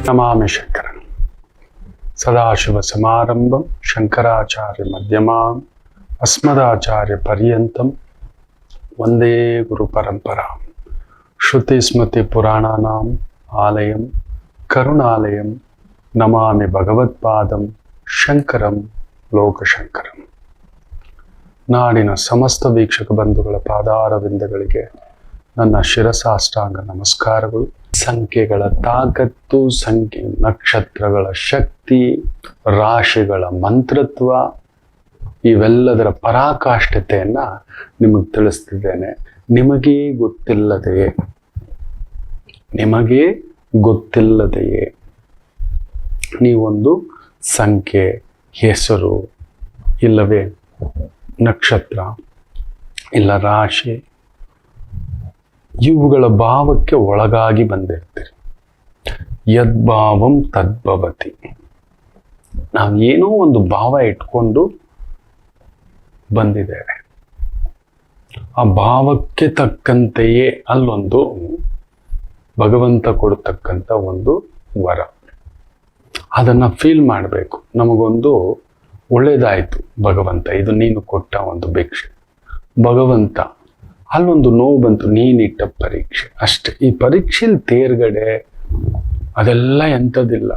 ನಮಾಮಿ ಶಂಕರಂ ಸದಾಶಿವ ಸಮಾರಂಭಂ ಶಂಕರಾಚಾರ್ಯ ಮಧ್ಯಮಾಂ ಅಸ್ಮದಾಚಾರ್ಯ ಪರ್ಯಂತಂ ವಂದೇ ಗುರು ಪರಂಪರಾಂ ಶ್ರುತಿ ಸ್ಮೃತಿ ಪುರಾಣಾನಾಂ ಆಲಯಂ ಕರುಣಾಲಯಂ ನಮಾಮಿ ಭಗವತ್ಪಾದಂ ಶಂಕರಂ ಲೋಕಶಂಕರಂ. ನಾಡಿನ ಸಮಸ್ತ ವೀಕ್ಷಕ ಬಂಧುಗಳ ಪಾದಾರವಿಂದಗಳಿಗೆ ನನ್ನ ಶಿರಸಾಷ್ಟಾಂಗ ನಮಸ್ಕಾರಗಳು. ಸಂಖ್ಯೆಗಳ ತಾಕತ್ತು, ನಕ್ಷತ್ರಗಳ ಶಕ್ತಿ, ರಾಶಿಗಳ ಮಂತ್ರತ್ವ, ಇವೆಲ್ಲದರ ಪರಾಕಾಷ್ಠತೆಯನ್ನ ನಿಮಗೆ ತಿಳಿಸ್ತಿದ್ದೇನೆ. ನಿಮಗೇ ಗೊತ್ತಿಲ್ಲದೆಯೇ ನೀವೊಂದು ಸಂಖ್ಯೆ, ಹೆಸರು, ಇಲ್ಲವೇ ನಕ್ಷತ್ರ, ಇಲ್ಲ ರಾಶಿ, ಇವುಗಳ ಭಾವಕ್ಕೆ ಒಳಗಾಗಿ ಬಂದಿರ್ತೀರಿ. ಯದ್ಭಾವಂ ತದ್ಭವತಿ. ನಾವು ಏನೋ ಒಂದು ಭಾವ ಇಟ್ಕೊಂಡು ಬಂದಿದ್ದೇವೆ. ಆ ಭಾವಕ್ಕೆ ತಕ್ಕಂತೆಯೇ ಅಲ್ಲೊಂದು ಭಗವಂತ ಕೊಡ್ತಕ್ಕಂಥ ಒಂದು ವರ. ಅದನ್ನ ಫೀಲ್ ಮಾಡಬೇಕು. ನಮಗೊಂದು ಒಳ್ಳೇದಾಯ್ತು ಭಗವಂತ, ಇದು ನೀನು ಕೊಟ್ಟ ಒಂದು ಭಿಕ್ಷೆ. ಭಗವಂತ ಅಲ್ಲೊಂದು ನೋವು ಬಂತು, ನೀನಿಟ್ಟ ಪರೀಕ್ಷೆ ಅಷ್ಟೆ. ಈ ಪರೀಕ್ಷೆಯಲ್ಲಿ ತೇರ್ಗಡೆ ಅದೆಲ್ಲ ಎಂಥದಿಲ್ಲ.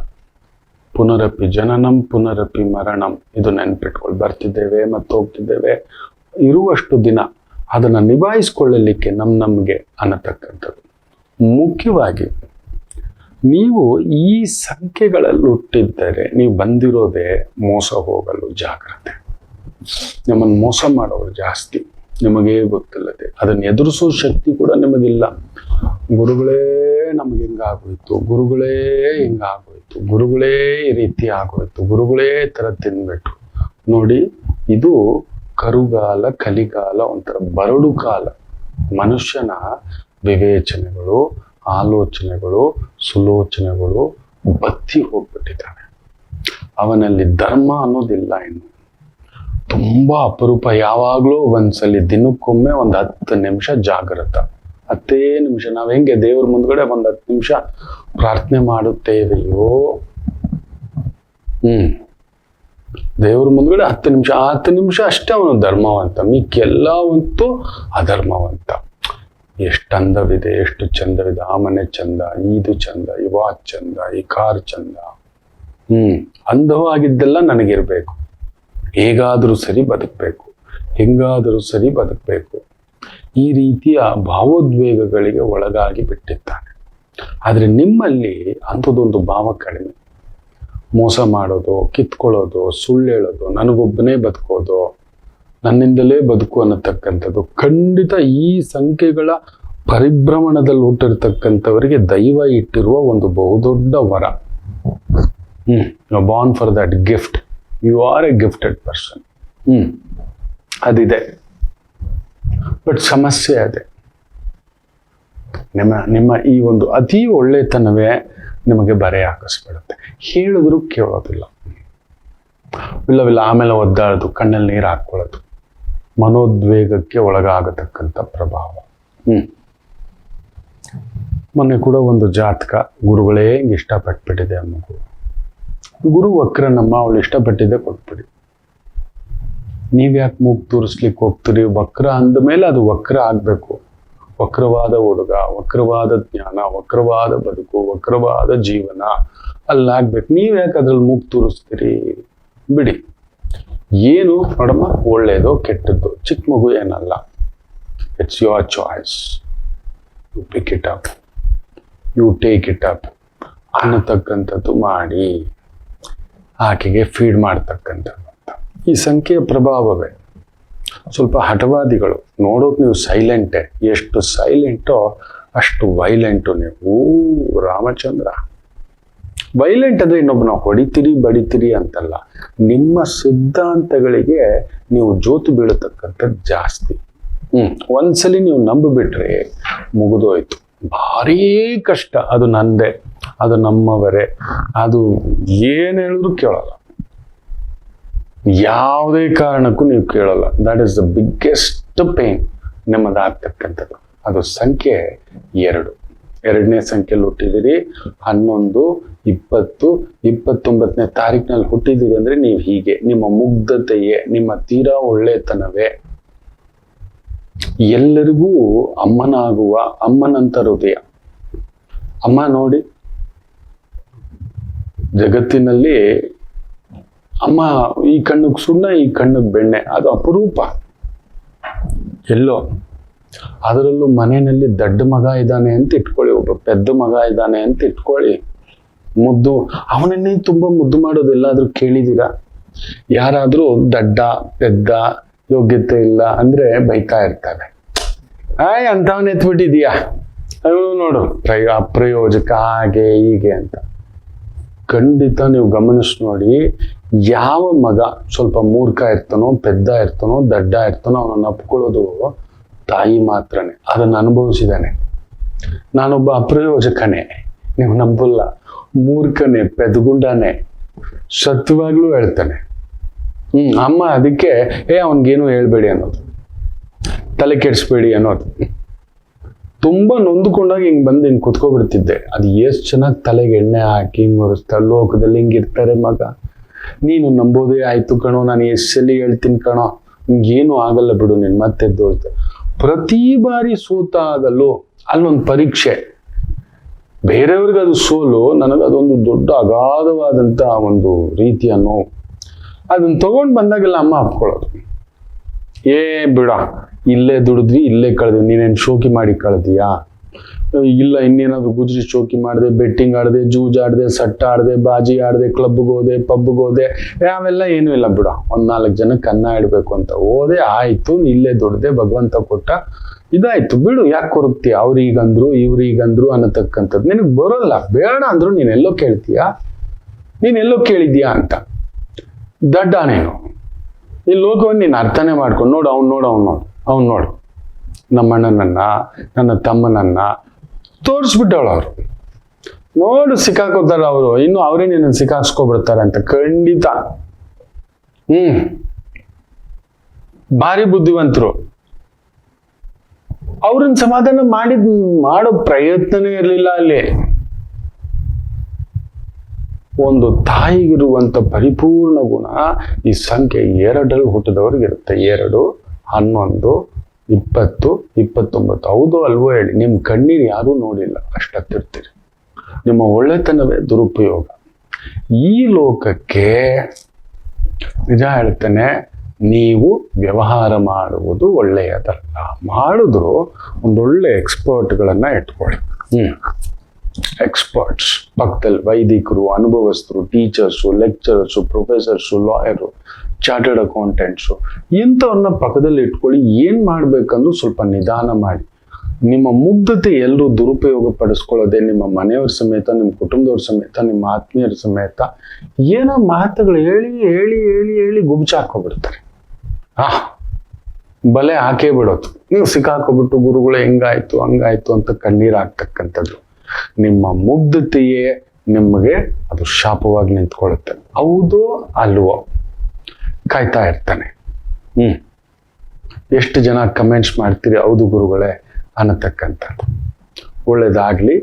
ಪುನರಪಿ ಜನನಂ ಪುನರಪಿ ಮರಣಂ, ಇದು ನೆನ್ಪಿಟ್ಕೊಳ್ಳಿ. ಬರ್ತಿದ್ದೇವೆ ಮತ್ತು ಹೋಗ್ತಿದ್ದೇವೆ, ಇರುವಷ್ಟು ದಿನ ಅದನ್ನು ನಿಭಾಯಿಸ್ಕೊಳ್ಳಲಿಕ್ಕೆ ನಮಗೆ ಅನ್ನತಕ್ಕಂಥದ್ದು. ಮುಖ್ಯವಾಗಿ ನೀವು ಈ ಸಂಖ್ಯೆಗಳಲ್ಲಿ ಹುಟ್ಟಿದ್ದರೆ ನೀವು ಬಂದಿರೋದೇ ಮೋಸ ಹೋಗಲು ಜಾಗ್ರತೆ. ನಮ್ಮನ್ನು ಮೋಸ ಮಾಡೋರು ಜಾಸ್ತಿ, ನಿಮಗೇ ಗೊತ್ತಿಲ್ಲದೆ. ಅದನ್ನು ಎದುರಿಸೋ ಶಕ್ತಿ ಕೂಡ ನಿಮಗಿಲ್ಲ. ಗುರುಗಳೇ ನಮಗೆ ಹಿಂಗಾಗೋಯ್ತು, ಗುರುಗಳೇ ಹಿಂಗಾಗೋಯ್ತು, ಗುರುಗಳೇ ಈ ರೀತಿ ಆಗೋಯ್ತು, ಗುರುಗಳೇ ಥರ ತಿನ್ಬಿಟ್ರು. ನೋಡಿ, ಇದು ಕರುಗಾಲ, ಕಲಿಗಾಲ, ಒಂಥರ ಬರಡು ಕಾಲ. ಮನುಷ್ಯನ ವಿವೇಚನೆಗಳು, ಆಲೋಚನೆಗಳು, ಸುಲೋಚನೆಗಳು ಬತ್ತಿ ಹೋಗ್ಬಿಟ್ಟಿದ್ದಾನೆ. ಅವನಲ್ಲಿ ಧರ್ಮ ಅನ್ನೋದಿಲ್ಲ ಇನ್ನು. ತುಂಬಾ ಅಪರೂಪ. ಯಾವಾಗ್ಲೂ ಒಂದ್ಸಲಿ, ದಿನಕ್ಕೊಮ್ಮೆ ಒಂದು 10 ನಿಮಿಷ ಜಾಗೃತ. 10 ನಿಮಿಷ ನಾವ್ ಹೆಂಗೆ ದೇವ್ರ ಮುಂದ್ಗಡೆ ಒಂದು 10 ನಿಮಿಷ ಪ್ರಾರ್ಥನೆ ಮಾಡುತ್ತೇವೆಯೋ, ದೇವ್ರ ಮುಂದ್ಗಡೆ 10 ನಿಮಿಷ, 10 ನಿಮಿಷ ಅಷ್ಟೇ ಅವನು ಧರ್ಮವಂತ. ಮಿಕ್ಕೆಲ್ಲ ಅಂತೂ ಅಧರ್ಮವಂತ. ಎಷ್ಟು ಅಂದವಿದೆ, ಎಷ್ಟು ಚಂದವಿದೆ. ಆ ಮನೆ ಚಂದ, ಇದು ಚಂದ, ಈ ವಾಚ್ ಚಂದ, ಈ ಕಾರ್ ಚಂದ. ಅಂದವಾಗಿದ್ದೆಲ್ಲ ನನಗಿರ್ಬೇಕು. ಹೇಗಾದರೂ ಸರಿ ಬದುಕಬೇಕು, ಹೆಂಗಾದರೂ ಸರಿ ಬದುಕಬೇಕು. ಈ ರೀತಿಯ ಭಾವೋದ್ವೇಗಗಳಿಗೆ ಒಳಗಾಗಿ ಬಿಟ್ಟಿದ್ದಾನೆ. ಆದರೆ ನಿಮ್ಮಲ್ಲಿ ಅಂಥದ್ದೊಂದು ಭಾವ ಕಡಿಮೆ. ಮೋಸ ಮಾಡೋದು, ಕಿತ್ಕೊಳ್ಳೋದು, ಸುಳ್ಳು ಹೇಳೋದು, ನನಗೊಬ್ಬನೇ ಬದುಕೋದು, ನನ್ನಿಂದಲೇ ಬದುಕು ಅನ್ನತಕ್ಕಂಥದ್ದು ಖಂಡಿತ ಈ ಸಂಖ್ಯೆಗಳ ಪರಿಭ್ರಮಣದಲ್ಲಿ ಹುಟ್ಟಿರ್ತಕ್ಕಂಥವರಿಗೆ ದೈವ ಇಟ್ಟಿರುವ ಒಂದು ಬಹುದೊಡ್ಡ ವರ. Born for that gift. You are a gifted person. ಅದಿದೆ. ಬಟ್ ಸಮಸ್ಯೆ ಅದೇ, ನಿಮ್ಮ ಈ ಒಂದು ಅತಿ ಒಳ್ಳೆತನವೇ ನಿಮಗೆ ಬರೆ ಹಾಕಿಸ್ಬಿಡುತ್ತೆ. ಹೇಳಿದ್ರು ಕೇಳೋದಿಲ್ಲ. ಇಲ್ಲವಿಲ್ಲ, ಆಮೇಲೆ ಒದ್ದಾಡೋದು, ಕಣ್ಣಲ್ಲಿ ನೀರು ಹಾಕೊಳ್ಳೋದು, ಮನೋದ್ವೇಗಕ್ಕೆ ಒಳಗಾಗತಕ್ಕಂಥ ಪ್ರಭಾವ. ಮೊನ್ನೆ ಕೂಡ ಒಂದು ಜಾತಕ, ಗುರುಗಳೇ ಹಿಂಗೆ ಇಷ್ಟಪಟ್ಬಿಟ್ಟಿದೆ ಆ ಮಗು. ಗುರು ವಕ್ರನಮ್ಮ, ಅವಳು ಇಷ್ಟಪಟ್ಟಿದ್ದೆ ಕೊಟ್ಬಿಡಿ. ನೀವ್ಯಾಕೆ ಮೂಗು ತೋರಿಸ್ಲಿಕ್ಕೆ ಹೋಗ್ತೀರಿ? ವಕ್ರ ಅಂದಮೇಲೆ ಅದು ವಕ್ರ ಆಗ್ಬೇಕು. ವಕ್ರವಾದ ಹುಡುಗ, ವಕ್ರವಾದ ಜ್ಞಾನ, ವಕ್ರವಾದ ಬದುಕು, ವಕ್ರವಾದ ಜೀವನ ಅಲ್ಲಾಗ್ಬೇಕು. ನೀವ್ಯಾಕೆ ಅದ್ರಲ್ಲಿ ಮೂಗು ತೋರಿಸ್ತೀರಿ? ಬಿಡಿ. ಏನು ನೋಡಮ್ಮ, ಒಳ್ಳೇದು ಕೆಟ್ಟದ್ದು, ಚಿಕ್ಕ ಮಗು ಏನಲ್ಲ. It's your choice. You pick it up, you take it up ಅನ್ನತಕ್ಕಂಥದ್ದು ಮಾಡಿ ಆಕೆಗೆ ಫೀಡ್ ಮಾಡ್ತಕ್ಕಂಥದ್ದು. ಈ ಸಂಖ್ಯೆಯ ಪ್ರಭಾವವೇ. ಸ್ವಲ್ಪ ಹಠವಾದಿಗಳು. ನೋಡೋಕೆ ನೀವು ಸೈಲೆಂಟೇ. ಎಷ್ಟು ಸೈಲೆಂಟೋ ಅಷ್ಟು ವೈಲೆಂಟು ನೀವು. ರಾಮಚಂದ್ರ ವೈಲೆಂಟ್ ಅಂದರೆ ಇನ್ನೊಬ್ಬನ ಹೊಡಿತೀರಿ ಬಡಿತೀರಿ ಅಂತಲ್ಲ, ನಿಮ್ಮ ಸಿದ್ಧಾಂತಗಳಿಗೆ ನೀವು ಜೋತು ಬೀಳತಕ್ಕಂಥದ್ದು ಜಾಸ್ತಿ. ಒಂದ್ಸಲಿ ನೀವು ನಂಬಿಬಿಟ್ರೆ ಮುಗಿದೋಯ್ತು. ಭಾರೀ ಕಷ್ಟ. ಅದು ನಂದೇ, ಅದು ನಮ್ಮವರೇ, ಅದು ಏನು ಹೇಳಿದ್ರು ಕೇಳಲ್ಲ. ಯಾವುದೇ ಕಾರಣಕ್ಕೂ ನೀವು ಕೇಳಲ್ಲ. That is the biggest pain ನಿಮ್ಮದಾಗ್ತಕ್ಕಂಥದ್ದು. ಅದು ಸಂಖ್ಯೆ 2. 2ನೇ ಸಂಖ್ಯೆಯಲ್ಲಿ ಹುಟ್ಟಿದಿರಿ, 11, 20, 29ನೇ ತಾರೀಕಿನಲ್ಲಿ ಹುಟ್ಟಿದಿರಿ ಅಂದ್ರೆ ನೀವು ಹೀಗೆ. ನಿಮ್ಮ ಮುಗ್ಧತೆಯೇ, ನಿಮ್ಮ ತೀರಾ ಒಳ್ಳೆತನವೇ ಎಲ್ಲರಿಗೂ ಅಮ್ಮನಾಗುವ ಅಮ್ಮನಂತ ಹೃದಯ. ಅಮ್ಮ ನೋಡಿ, ಜಗತ್ತಿನಲ್ಲಿ ಅಮ್ಮ ಈ ಕಣ್ಣಿಗೆ ಸುಣ್ಣ, ಈ ಕಣ್ಣಿಗೆ ಬೆಣ್ಣೆ, ಅದು ಅಪರೂಪ ಎಲ್ಲೋ. ಅದರಲ್ಲೂ ಮನೆಯಲ್ಲಿ ದೊಡ್ಡ ಮಗ ಇದ್ದಾನೆ ಅಂತ ಇಟ್ಕೊಳ್ಳಿ, ಒಬ್ಬ ಪೆದ್ದ ಮಗ ಇದ್ದಾನೆ ಅಂತ ಇಟ್ಕೊಳ್ಳಿ, ಮುದ್ದು, ಅವನನ್ನೇ ತುಂಬಾ ಮುದ್ದು ಮಾಡೋದು ಎಲ್ಲಾದ್ರೂ ಕೇಳಿದೀರಾ? ಯಾರಾದ್ರೂ ದಡ್ಡ ಪೆದ್ದ ಯೋಗ್ಯತೆ ಇಲ್ಲ ಅಂದ್ರೆ ಬೈತಾ ಇರ್ತಾರೆ, ಅಂತವನ್ ಎತ್ಬಿಟ್ಟಿದೀಯಾ, ನೋಡು ಅಪ್ರಯೋಜಕ, ಹಾಗೆ ಹೀಗೆ ಅಂತ. ಖಂಡಿತ ನೀವು ಗಮನಿಸಿ ನೋಡಿ, ಯಾವ ಮಗ ಸ್ವಲ್ಪ ಮೂರ್ಖ ಇರ್ತಾನೋ, ಪೆದ್ದ ಇರ್ತಾನೋ, ದಡ್ಡ ಇರ್ತಾನೋ ಅವನನ್ನು ಅಪ್ಕೊಳ್ಳೋದು ತಾಯಿ ಮಾತ್ರನೇ. ಅದನ್ನು ಅನುಭವಿಸಿದಾನೆ. ನಾನೊಬ್ಬ ಅಪ್ರಯೋಜಕನೇ, ನೀವು ನಂಬಲ್ಲ, ಮೂರ್ಖನೇ, ಪೆದ್ಗುಂಡನೇ, ಸತ್ಯವಾಗ್ಲೂ ಹೇಳ್ತಾನೆ. ಅಮ್ಮ ಅದಕ್ಕೆ ಅವನ್ಗೇನು ಹೇಳ್ಬೇಡಿ ಅನ್ನೋದು, ತಲೆ ಕೆಡಿಸ್ಬೇಡಿ ಅನ್ನೋದು. ತುಂಬಾ ನೊಂದ್ಕೊಂಡಾಗ ಹಿಂಗ್ ಬಂದು ಹಿಂಗ್ ಕುತ್ಕೊಬಿಡ್ತಿದ್ದೆ. ಅದು ಎಷ್ಟು ಚೆನ್ನಾಗಿ ತಲೆಗೆ ಎಣ್ಣೆ ಹಾಕಿ ಹಿಂಗ್ ಒರೆಸ್ತಾ, ಲೋಕದಲ್ಲಿ ಹಿಂಗಿರ್ತಾರೆ ಮಗ, ನೀನು ನಂಬೋದೇ ಆಯ್ತು ಕಣೋ, ನಾನು ಎಷ್ಟು ಸಲ ಹೇಳ್ತೀನಿ ಕಣೋ, ನಿಮ್ಗೇನು ಆಗಲ್ಲ ಬಿಡು, ನೀನ್ ಮತ್ತೆ ಎದ್ದೋಳ್ತೆ. ಪ್ರತಿ ಬಾರಿ ಸೋತ ಆಗಲ್ಲೋ ಅಲ್ಲೊಂದು ಪರೀಕ್ಷೆ. ಬೇರೆಯವ್ರಿಗೆ ಅದು ಸೋಲು, ನನಗದೊಂದು ದೊಡ್ಡ ಅಗಾಧವಾದಂತ ಒಂದು ರೀತಿಯ ನೋವು. ಅದನ್ನ ತಗೊಂಡ್ ಬಂದಾಗೆಲ್ಲ ಅಮ್ಮ ಅಪ್ಕೊಳ್ಳೋದು, ಬಿಡ, ಇಲ್ಲೇ ದುಡಿದ್ವಿ, ಇಲ್ಲೇ ಕಳೆದ್ವಿ, ನೀನೇನು ಶೋಕಿ ಮಾಡಿ ಕಳೆದಿಯಾ? ಇಲ್ಲ, ಇನ್ನೇನಾದ್ರು ಗುಜ್ರಿ ಶೋಕಿ ಮಾಡಿದೆ, ಬೆಟ್ಟಿಂಗ್ ಆಡದೆ, ಜೂಜ್ ಆಡದೆ, ಸಟ್ಟ ಆಡದೆ, ಬಾಜಿ ಆಡದೆ, ಕ್ಲಬ್ಗೆ ಹೋದೆ, ಪಬ್ಗೆ ಹೋದೆ, ಅವೆಲ್ಲ ಏನೂ ಇಲ್ಲ ಬಿಡ, 4 ಜನಕ್ಕೆ ಅನ್ನ ಇಡಬೇಕು ಅಂತ ಹೋದೆ, ಆಯ್ತು, ಇಲ್ಲೇ ದುಡ್ದೆ, ಭಗವಂತ ಕೊಟ್ಟ, ಇದಾಯ್ತು ಬಿಡು, ಯಾಕೆ ಕೊರಗ್ತೀಯ? ಅವ್ರೀಗಂದ್ರು ಇವ್ರೀಗಂದ್ರು ಅನ್ನತಕ್ಕಂಥದ್ದು ನಿನಗೆ ಬರೋಲ್ಲ. ಬೇಡ ಅಂದ್ರು ನೀನೆಲ್ಲೋ ಕೇಳ್ತೀಯಾ? ನೀನೆಲ್ಲೋ ಕೇಳಿದ್ಯಾ ಅಂತ. ದಡ್ಡ ನೀನು. ಈ ಲೋಕವನ್ನು ನೀನು ಅರ್ಥನೇ ಮಾಡ್ಕೊಂಡು ನೋಡು, ಅವ್ನು ನೋಡು ನಮ್ಮ ಅಣ್ಣನನ್ನ, ನನ್ನ ತಮ್ಮನನ್ನ ತೋರಿಸ್ಬಿಟ್ಟವಳು ಅವರು. ನೋಡು ಸಿಕ್ಕಾಕೋತಾರ ಅವರು, ಇನ್ನು ಅವರೇ ನಿನ್ನ ಸಿಕ್ಕಾಕ್ಸ್ಕೊಬಿಡ್ತಾರೆ ಅಂತ. ಖಂಡಿತ ಭಾರಿ ಬುದ್ಧಿವಂತರು. ಅವ್ರನ್ನ ಸಮಾಧಾನ ಮಾಡೋ ಪ್ರಯತ್ನನೇ ಇರಲಿಲ್ಲ ಅಲ್ಲಿ. ಒಂದು ತಾಯಿಗಿರುವಂತ ಪರಿಪೂರ್ಣ ಗುಣ ಈ ಸಂಖ್ಯೆ 2 ಹುಟ್ಟಿದವ್ರಿಗಿರುತ್ತೆ. 2, 11, 20, 29. ಹೌದು ಅಲ್ವೋ ಹೇಳಿ, ನಿಮ್ ಕಣ್ಣೀರು ಯಾರೂ ನೋಡಿಲ್ಲ, ಅಷ್ಟತ್ತಿರ್ತೀರಿ. ನಿಮ್ಮ ಒಳ್ಳೆತನವೇ ದುರುಪಯೋಗ. ಈ ಲೋಕಕ್ಕೆ ನಿಜ ಹೇಳ್ತೇನೆ, ನೀವು ವ್ಯವಹಾರ ಮಾಡುವುದು ಒಳ್ಳೆಯದಲ್ಲ. ಮಾಡಿದ್ರು ಒಂದೊಳ್ಳೆ ಎಕ್ಸ್ಪರ್ಟ್ಗಳನ್ನ ಇಟ್ಕೊಳ್ಳಿ. ಎಕ್ಸ್ಪರ್ಟ್ಸ್ ಪಕ್ಕದಲ್ಲಿ ವೈದಿಕರು, ಅನುಭವಸ್ಥರು, teachers, lecturers, professors, lawyer, chartered accountants, ಇಂಥವ್ರನ್ನ ಪಕ್ಕದಲ್ಲಿ ಇಟ್ಕೊಳ್ಳಿ. ಏನ್ ಮಾಡ್ಬೇಕಂದ್ರೂ ಸ್ವಲ್ಪ ನಿಧಾನ ಮಾಡಿ. ನಿಮ್ಮ ಮುಗ್ಧತೆ ಎಲ್ಲರೂ ದುರುಪಯೋಗ ಪಡಿಸ್ಕೊಳ್ಳೋದೆ, ನಿಮ್ಮ ಮನೆಯವ್ರ ಸಮೇತ, ನಿಮ್ಮ ಕುಟುಂಬದವ್ರ ಸಮೇತ, ನಿಮ್ಮ ಆತ್ಮೀಯರ ಸಮೇತ ಏನೋ ಮಾತುಗಳು ಹೇಳಿ ಹೇಳಿ ಹೇಳಿ ಹೇಳಿ ಗುಬ್ಚಾಕೋಬಿಡ್ತಾರೆ. ಬಲೆ ಹಾಕೇ ಬಿಡೋದು. ನೀವು ಸಿಕ್ಕಾಕೋಬಿಟ್ಟು ಗುರುಗಳೇ ಹಿಂಗಾಯ್ತು ಹಂಗಾಯ್ತು ಅಂತ ಕಣ್ಣೀರು ಹಾಕ್ತಕ್ಕಂಥದ್ದು. ನಿಮ್ಮ ಮುಗ್ಧತೆಯೇ ನಿಮಗೆ ಅದು ಶಾಪವಾಗಿ ನಿಂತ್ಕೊಳ್ಳುತ್ತೆ. ಹೌದೋ ಅಲ್ವೋ ಕಾಯ್ತಾ ಇರ್ತಾನೆ. ಎಷ್ಟು ಜನ ಕಮೆಂಟ್ಸ್ ಮಾಡ್ತೀರಿ, ಹೌದು ಗುರುಗಳೇ ಅನ್ನತಕ್ಕಂಥದ್ದು. ಒಳ್ಳೇದಾಗ್ಲಿ.